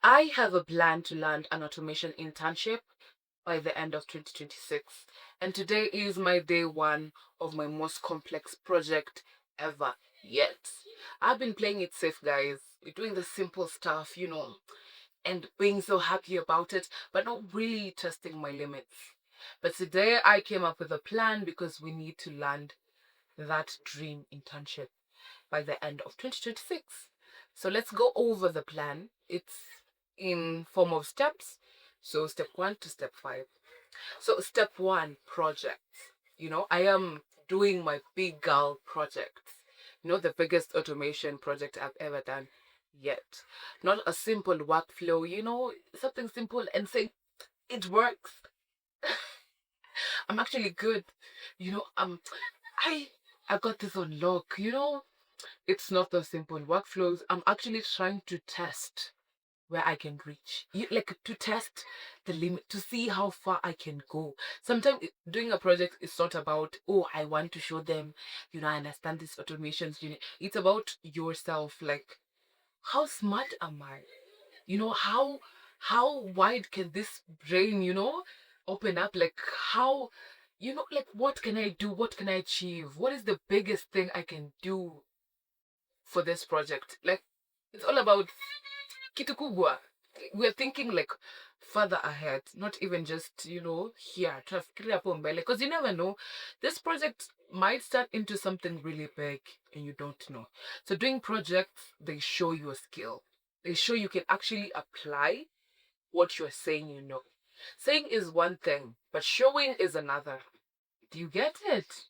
I have a plan to land an automation internship by the end of 2026. And today is my day one of my most complex project ever yet. I've been playing it safe, guys. We're doing the simple stuff, and being so happy about it, but not really testing my limits. But today I came up with a plan because we need to land that dream internship by the end of 2026. So let's go over the plan. It's in form of steps. So step 1 to step 5. So step 1, projects. I am doing my big girl project. The biggest automation project I've ever done yet. Not a simple workflow, something simple and say it works. I'm actually good. I I got this on lock, It's not a simple workflows. I'm actually trying to test where I can reach. Like to test the limit, to see how far I can go. Sometimes doing a project is not about, oh, I want to show them, I understand these automations. It's about yourself. Like, how smart am I? How wide can this brain, open up? Like how, like what can I do? What can I achieve? What is the biggest thing I can do for this project? Like, it's all about kitu kubwa. We're thinking like further ahead, not even just, here, tunafikiria hapo mbele. Because you never know, this project might start into something really big and you don't know. So doing projects, they show you a skill. They show you can actually apply what you're saying you know. Saying is one thing, but showing is another. Do you get it?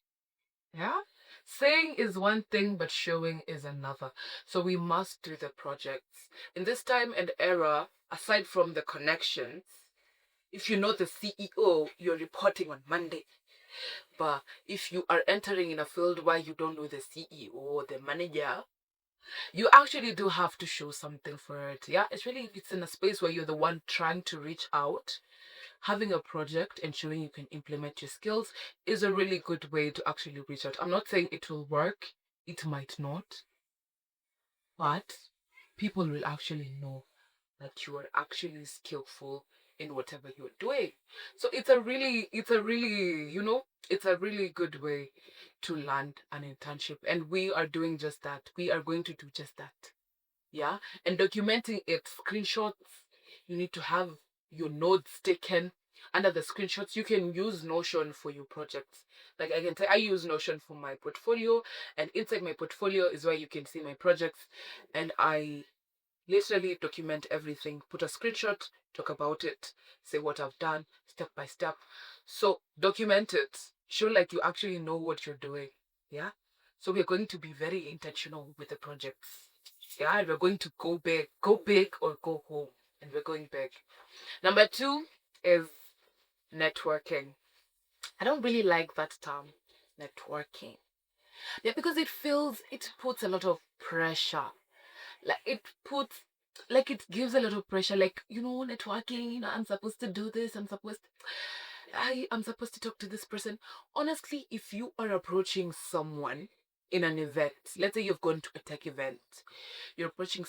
Yeah? Saying is one thing, but showing is another. So we must do the projects. In this time and era, aside from the connections, if you know the CEO, you're reporting on Monday. But if you are entering in a field where you don't know the CEO or the manager, you actually do have to show something for it. Yeah, it's in a space where you're the one trying to reach out. Having a project and showing you can implement your skills is a really good way to actually reach out. I'm not saying it will work, it might not, but people will actually know that you are actually skillful in whatever you're doing. So it's a really good way to land an internship. And we are doing just that. We are going to do just that. Yeah. And documenting it, screenshots, you need to have your notes taken. Under the screenshots, you can use Notion for your projects. Like I can say, I use Notion for my portfolio, and inside my portfolio is where you can see my projects. And I literally document everything, put a screenshot, talk about it, say what I've done step by step. So document it. Show like you actually know what you're doing. Yeah. So we're going to be very intentional with the projects. Yeah, we're going to go big or go home. And we're going big. Number 2 is networking. I don't really like that term, networking. Yeah, because it puts a lot of pressure. Like it gives a lot of pressure. Like, networking, I'm supposed to do this, I'm supposed to talk to this person. Honestly, if you are approaching someone in an event, let's say you've gone to a tech event, you're approaching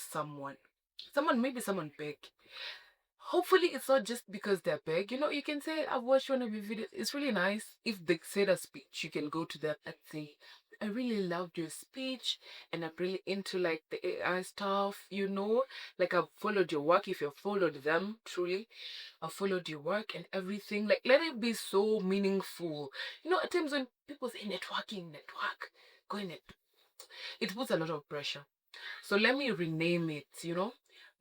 maybe someone big. Hopefully, it's not just because they're big. You can say, I've watched one of your videos. It's really nice. If they said a speech, you can go to them and say, I really loved your speech and I'm really into like the AI stuff, Like I've followed your work. If you've followed them, truly, I've followed your work and everything. Like, let it be so meaningful. At times when people say network, going it puts a lot of pressure. So let me rename it,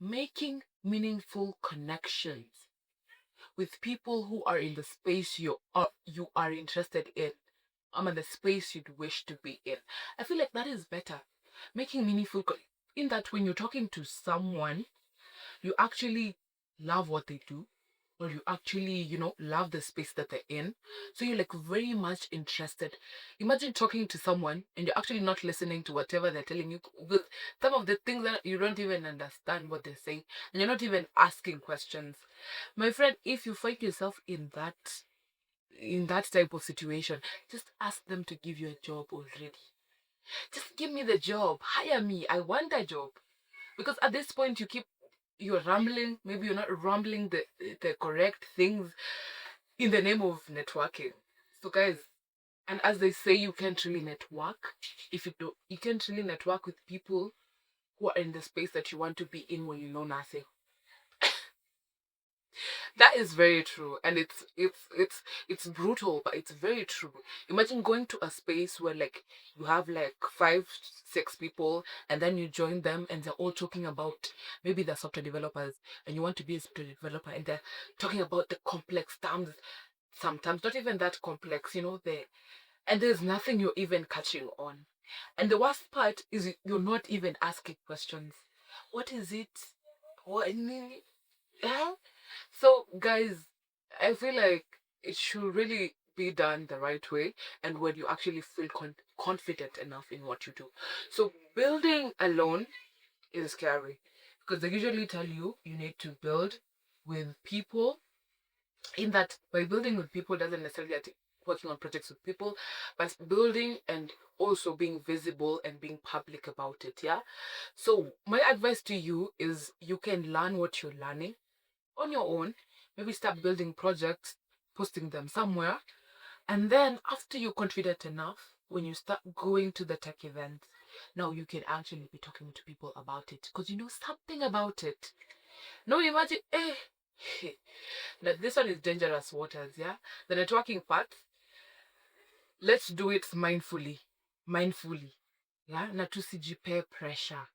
making meaningful connections with people who are in the space you are interested in. I'm in the space you'd wish to be in. I feel like that is better. Making in that when you're talking to someone, you actually love what they do, or you actually, love the space that they're in. So you're like very much interested. Imagine talking to someone and you're actually not listening to whatever they're telling you. With some of the things that you don't even understand what they're saying, and you're not even asking questions. My friend, if you find yourself in that type of situation, just ask them to give you a job already. Just give me the job. Hire me. I want a job. Because at this point, you keep you're rambling, maybe you're not rambling the correct things in the name of networking. So guys, and as they say, you can't really network if you can't really network with people who are in the space that you want to be in when you know nothing. That is very true, and it's brutal, but it's very true. Imagine going to a space where like you have like 5, 6 people, and then you join them, and they're all talking about, maybe they're software developers, and you want to be a software developer, and they're talking about the complex terms, sometimes not even that complex, and there's nothing you're even catching on. And the worst part is you're not even asking questions. What is it? What? Yeah. So, guys, I feel like it should really be done the right way and when you actually feel confident enough in what you do. So, building alone is scary because they usually tell you you need to build with people. In that, by building with people doesn't necessarily have to working on projects with people, but building and also being visible and being public about it. Yeah. So, my advice to you is you can learn what you're learning on your own, maybe start building projects, posting them somewhere, and then after you're confident enough, when you start going to the tech events, now you can actually be talking to people about it because you know something about it. Now imagine, that this one is dangerous waters, yeah? The networking part, let's do it mindfully, yeah? Na tusijipe pressure.